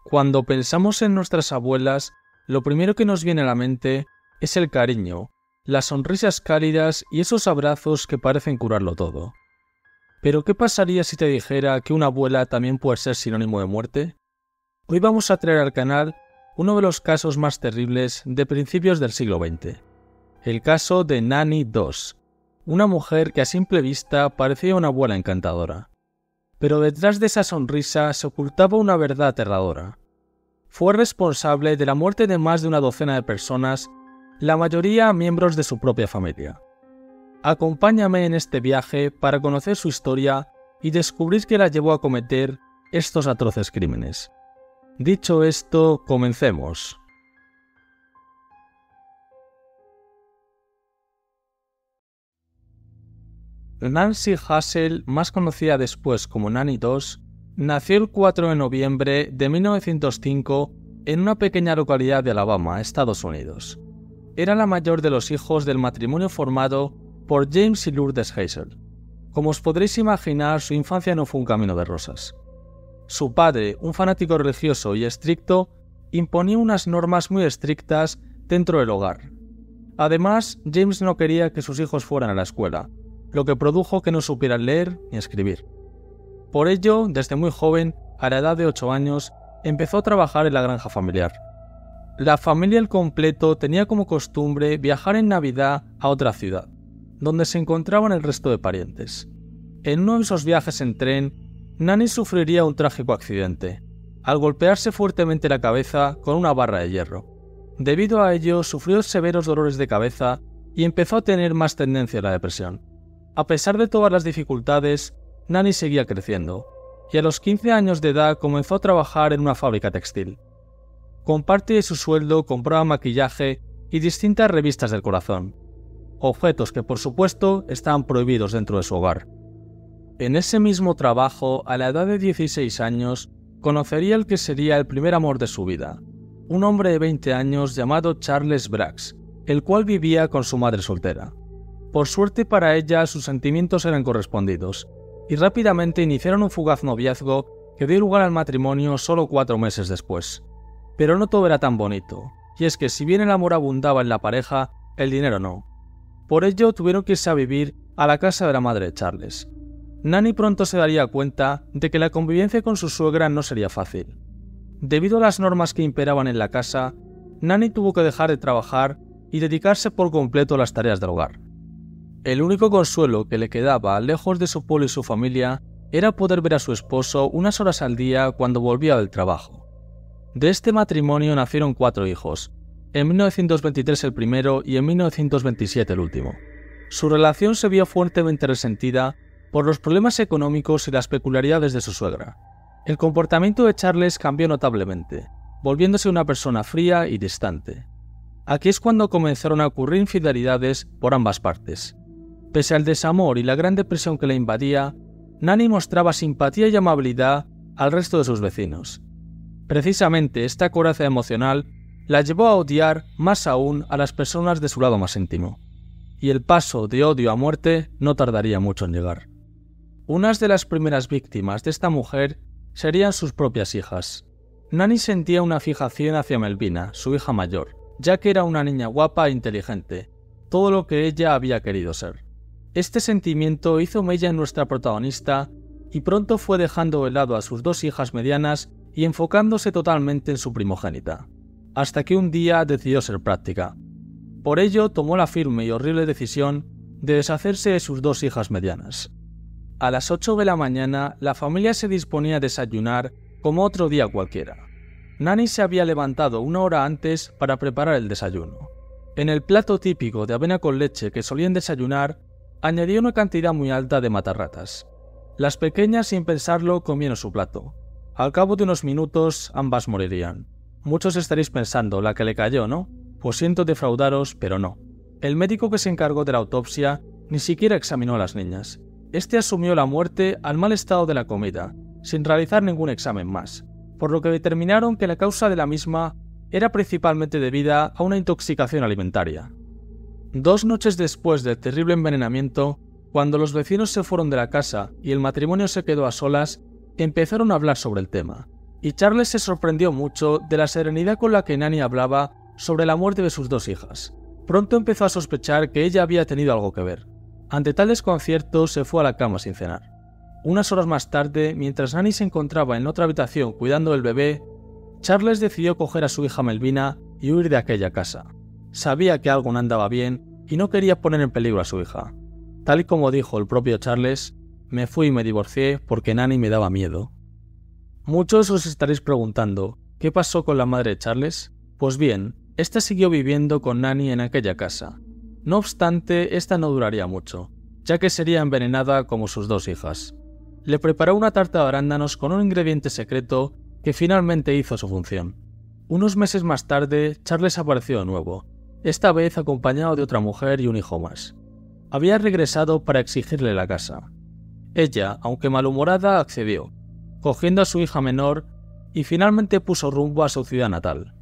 Cuando pensamos en nuestras abuelas, lo primero que nos viene a la mente es el cariño, las sonrisas cálidas y esos abrazos que parecen curarlo todo. Pero ¿qué pasaría si te dijera que una abuela también puede ser sinónimo de muerte? Hoy vamos a traer al canal uno de los casos más terribles de principios del siglo XX. El caso de Nanny Doss, una mujer que a simple vista parecía una abuela encantadora. Pero detrás de esa sonrisa se ocultaba una verdad aterradora. Fue responsable de la muerte de más de una docena de personas, la mayoría miembros de su propia familia. Acompáñame en este viaje para conocer su historia y descubrir qué la llevó a cometer estos atroces crímenes. Dicho esto, comencemos. Nancy Hassel, más conocida después como Nanny Doss, nació el 4 de noviembre de 1905 en una pequeña localidad de Alabama, Estados Unidos. Era la mayor de los hijos del matrimonio formado por James y Lourdes Hassel. Como os podréis imaginar, su infancia no fue un camino de rosas. Su padre, un fanático religioso y estricto, imponía unas normas muy estrictas dentro del hogar. Además, James no quería que sus hijos fueran a la escuela, lo que produjo que no supieran leer ni escribir. Por ello, desde muy joven, a la edad de 8 años, empezó a trabajar en la granja familiar. La familia al completo tenía como costumbre viajar en Navidad a otra ciudad, donde se encontraban el resto de parientes. En uno de esos viajes en tren, Nanny sufriría un trágico accidente, al golpearse fuertemente la cabeza con una barra de hierro. Debido a ello, sufrió severos dolores de cabeza y empezó a tener más tendencia a la depresión. A pesar de todas las dificultades, Nanny seguía creciendo, y a los 15 años de edad comenzó a trabajar en una fábrica textil. Con parte de su sueldo compraba maquillaje y distintas revistas del corazón, objetos que por supuesto estaban prohibidos dentro de su hogar. En ese mismo trabajo, a la edad de 16 años, conocería el que sería el primer amor de su vida, un hombre de 20 años llamado Charles Braggs, el cual vivía con su madre soltera. Por suerte para ella, sus sentimientos eran correspondidos, y rápidamente iniciaron un fugaz noviazgo que dio lugar al matrimonio solo 4 meses después. Pero no todo era tan bonito, y es que si bien el amor abundaba en la pareja, el dinero no. Por ello tuvieron que irse a vivir a la casa de la madre de Charles. Nanny pronto se daría cuenta de que la convivencia con su suegra no sería fácil. Debido a las normas que imperaban en la casa, Nanny tuvo que dejar de trabajar y dedicarse por completo a las tareas del hogar. El único consuelo que le quedaba lejos de su pueblo y su familia era poder ver a su esposo unas horas al día cuando volvía del trabajo. De este matrimonio nacieron 4 hijos, en 1923 el primero y en 1927 el último. Su relación se vio fuertemente resentida por los problemas económicos y las peculiaridades de su suegra. El comportamiento de Charles cambió notablemente, volviéndose una persona fría y distante. Aquí es cuando comenzaron a ocurrir infidelidades por ambas partes. Pese al desamor y la gran depresión que le invadía, Nanny mostraba simpatía y amabilidad al resto de sus vecinos. Precisamente esta coraza emocional la llevó a odiar más aún a las personas de su lado más íntimo. Y el paso de odio a muerte no tardaría mucho en llegar. Unas de las primeras víctimas de esta mujer serían sus propias hijas. Nanny sentía una fijación hacia Melvina, su hija mayor, ya que era una niña guapa e inteligente, todo lo que ella había querido ser. Este sentimiento hizo mella en nuestra protagonista y pronto fue dejando de lado a sus 2 hijas medianas y enfocándose totalmente en su primogénita, hasta que un día decidió ser práctica. Por ello tomó la firme y horrible decisión de deshacerse de sus 2 hijas medianas. A las 8 de la mañana, la familia se disponía a desayunar como otro día cualquiera. Nanny se había levantado 1 hora antes para preparar el desayuno. En el plato típico de avena con leche que solían desayunar, añadió una cantidad muy alta de matarratas. Las pequeñas, sin pensarlo, comieron su plato. Al cabo de unos minutos, ambas morirían. Muchos estaréis pensando, la que le cayó, ¿no? Pues siento defraudaros, pero no. El médico que se encargó de la autopsia ni siquiera examinó a las niñas. Este asumió la muerte al mal estado de la comida, sin realizar ningún examen más, por lo que determinaron que la causa de la misma era principalmente debida a una intoxicación alimentaria. 2 noches después del terrible envenenamiento, cuando los vecinos se fueron de la casa y el matrimonio se quedó a solas, empezaron a hablar sobre el tema, y Charles se sorprendió mucho de la serenidad con la que Nanny hablaba sobre la muerte de sus 2 hijas. Pronto empezó a sospechar que ella había tenido algo que ver. Ante tal desconcierto se fue a la cama sin cenar. Unas horas más tarde, mientras Nanny se encontraba en otra habitación cuidando del bebé, Charles decidió coger a su hija Melvina y huir de aquella casa. Sabía que algo no andaba bien y no quería poner en peligro a su hija. Tal y como dijo el propio Charles, me fui y me divorcié porque Nanny me daba miedo. Muchos os estaréis preguntando, ¿qué pasó con la madre de Charles? Pues bien, esta siguió viviendo con Nanny en aquella casa. No obstante, esta no duraría mucho, ya que sería envenenada como sus 2 hijas. Le preparó una tarta de arándanos con un ingrediente secreto que finalmente hizo su función. Unos meses más tarde, Charles apareció de nuevo, esta vez acompañado de otra mujer y un hijo más. Había regresado para exigirle la casa. Ella, aunque malhumorada, accedió, cogiendo a su hija menor y finalmente puso rumbo a su ciudad natal.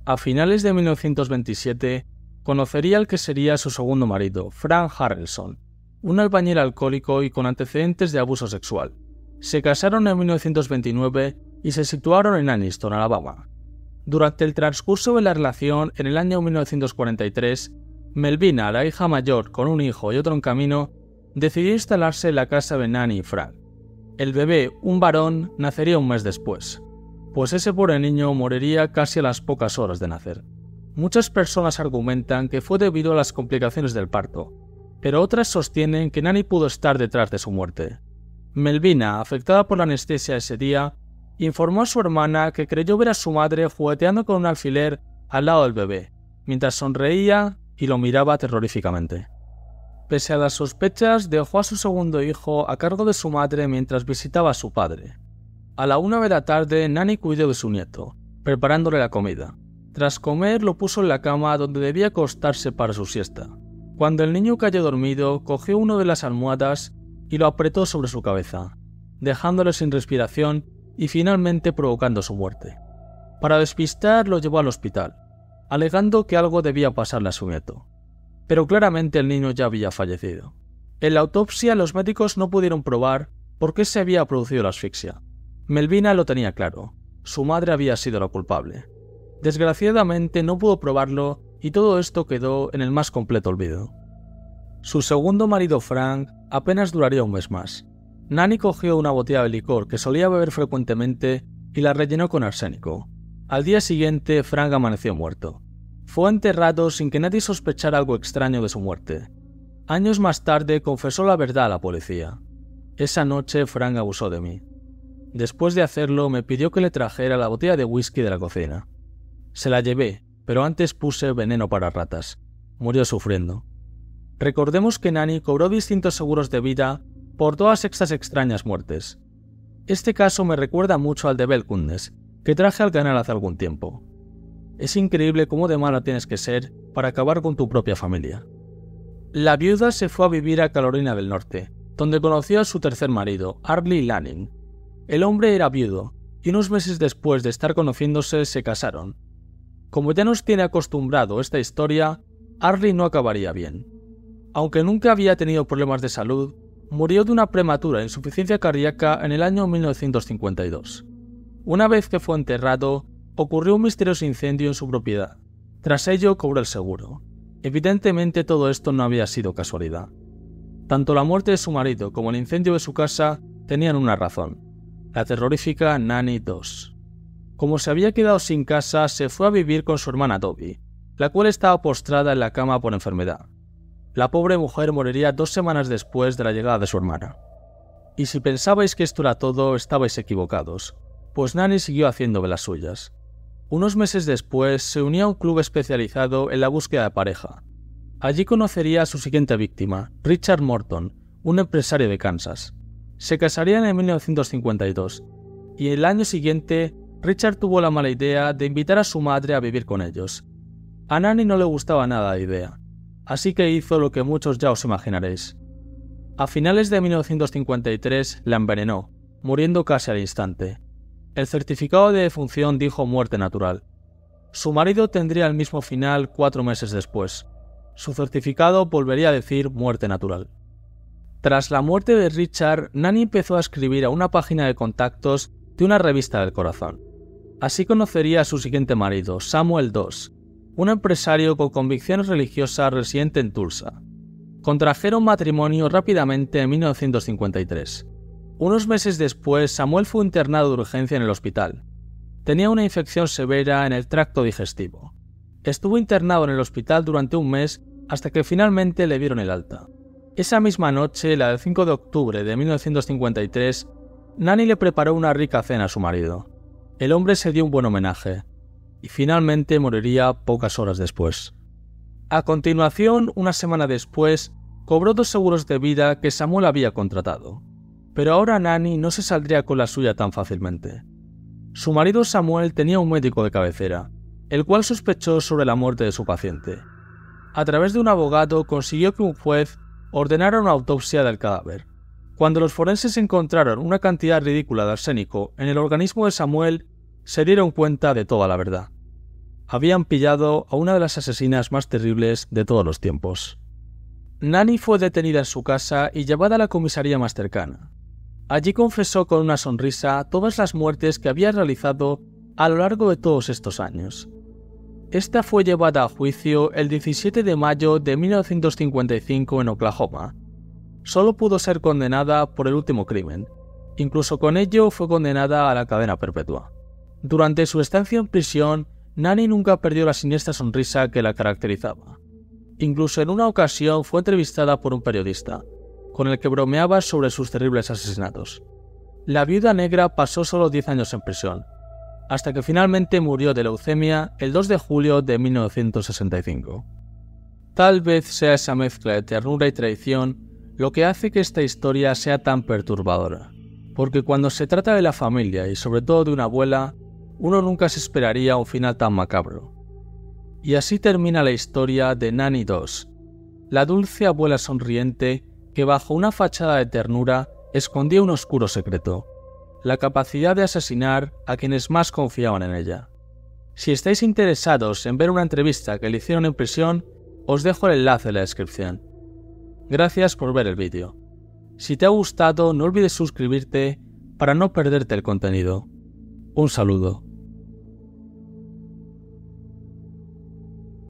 A finales de 1927, conocería al que sería su segundo marido, Frank Harrelson, un albañil alcohólico y con antecedentes de abuso sexual. Se casaron en 1929 y se situaron en Anniston, Alabama. Durante el transcurso de la relación, en el año 1943, Melvina, la hija mayor con un hijo y otro en camino, decidió instalarse en la casa de Nanny y Frank. El bebé, un varón, nacería un mes después, pues ese pobre niño moriría casi a las pocas horas de nacer. Muchas personas argumentan que fue debido a las complicaciones del parto, pero otras sostienen que Nanny pudo estar detrás de su muerte. Melvina, afectada por la anestesia ese día, informó a su hermana que creyó ver a su madre jugueteando con un alfiler al lado del bebé, mientras sonreía y lo miraba terroríficamente. Pese a las sospechas, dejó a su segundo hijo a cargo de su madre mientras visitaba a su padre. A la 1 de la tarde, Nanny cuidó de su nieto, preparándole la comida. Tras comer, lo puso en la cama donde debía acostarse para su siesta. Cuando el niño cayó dormido, cogió una de las almohadas y lo apretó sobre su cabeza, dejándole sin respiración y finalmente provocando su muerte. Para despistar, lo llevó al hospital, alegando que algo debía pasarle a su nieto. Pero claramente el niño ya había fallecido. En la autopsia, los médicos no pudieron probar por qué se había producido la asfixia. Melvina lo tenía claro, su madre había sido la culpable. Desgraciadamente no pudo probarlo y todo esto quedó en el más completo olvido. Su segundo marido Frank apenas duraría un mes más. Nanny cogió una botella de licor que solía beber frecuentemente y la rellenó con arsénico. Al día siguiente, Frank amaneció muerto. Fue enterrado sin que nadie sospechara algo extraño de su muerte. Años más tarde confesó la verdad a la policía. Esa noche Frank abusó de mí. Después de hacerlo me pidió que le trajera la botella de whisky de la cocina. Se la llevé, pero antes puse veneno para ratas. Murió sufriendo. Recordemos que Nanny cobró distintos seguros de vida por todas estas extrañas muertes. Este caso me recuerda mucho al de Belle Kundnes, que traje al canal hace algún tiempo. Es increíble cómo de mala tienes que ser para acabar con tu propia familia. La viuda se fue a vivir a Carolina del Norte, donde conoció a su tercer marido, Arlie Lanning. El hombre era viudo, y unos meses después de estar conociéndose se casaron. Como ya nos tiene acostumbrado esta historia, Arlie no acabaría bien. Aunque nunca había tenido problemas de salud, murió de una prematura insuficiencia cardíaca en el año 1952. Una vez que fue enterrado, ocurrió un misterioso incendio en su propiedad. Tras ello cobró el seguro. Evidentemente todo esto no había sido casualidad. Tanto la muerte de su marido como el incendio de su casa tenían una razón: la terrorífica Nanny 2. Como se había quedado sin casa, se fue a vivir con su hermana Toby, la cual estaba postrada en la cama por enfermedad. La pobre mujer moriría 2 semanas después de la llegada de su hermana. Y si pensabais que esto era todo, estabais equivocados, pues Nanny siguió haciendo de las suyas. Unos meses después se unió a un club especializado en la búsqueda de pareja. Allí conocería a su siguiente víctima, Richard Morton, un empresario de Kansas. Se casarían en 1952, y el año siguiente Richard tuvo la mala idea de invitar a su madre a vivir con ellos. A Nanny no le gustaba nada la idea, así que hizo lo que muchos ya os imaginaréis. A finales de 1953 la envenenó, muriendo casi al instante. El certificado de defunción dijo muerte natural. Su marido tendría el mismo final 4 meses después. Su certificado volvería a decir muerte natural. Tras la muerte de Richard, Nanny empezó a escribir a una página de contactos de una revista del corazón. Así conocería a su siguiente marido, Samuel II, un empresario con convicciones religiosas residente en Tulsa. Contrajeron matrimonio rápidamente en 1953. Unos meses después, Samuel fue internado de urgencia en el hospital. Tenía una infección severa en el tracto digestivo. Estuvo internado en el hospital durante un mes hasta que finalmente le dieron el alta. Esa misma noche, la del 5 de octubre de 1953, Nanny le preparó una rica cena a su marido. El hombre se dio un buen homenaje, y finalmente moriría pocas horas después. A continuación, una semana después, cobró 2 seguros de vida que Samuel había contratado. Pero ahora Nanny no se saldría con la suya tan fácilmente. Su marido Samuel tenía un médico de cabecera, el cual sospechó sobre la muerte de su paciente. A través de un abogado consiguió que un juez ordenara una autopsia del cadáver. Cuando los forenses encontraron una cantidad ridícula de arsénico en el organismo de Samuel, se dieron cuenta de toda la verdad. Habían pillado a una de las asesinas más terribles de todos los tiempos. Nanny fue detenida en su casa y llevada a la comisaría más cercana. Allí confesó con una sonrisa todas las muertes que había realizado a lo largo de todos estos años. Esta fue llevada a juicio el 17 de mayo de 1955 en Oklahoma. Solo pudo ser condenada por el último crimen. Incluso con ello fue condenada a la cadena perpetua. Durante su estancia en prisión, Nanny nunca perdió la siniestra sonrisa que la caracterizaba. Incluso en una ocasión fue entrevistada por un periodista, con el que bromeaba sobre sus terribles asesinatos. La viuda negra pasó solo 10 años en prisión, hasta que finalmente murió de leucemia el 2 de julio de 1965. Tal vez sea esa mezcla de ternura y traición lo que hace que esta historia sea tan perturbadora, porque cuando se trata de la familia y sobre todo de una abuela, uno nunca se esperaría un final tan macabro. Y así termina la historia de Nanny II, la dulce abuela sonriente que bajo una fachada de ternura escondía un oscuro secreto, la capacidad de asesinar a quienes más confiaban en ella. Si estáis interesados en ver una entrevista que le hicieron en prisión, os dejo el enlace en la descripción. Gracias por ver el vídeo. Si te ha gustado, no olvides suscribirte para no perderte el contenido. Un saludo.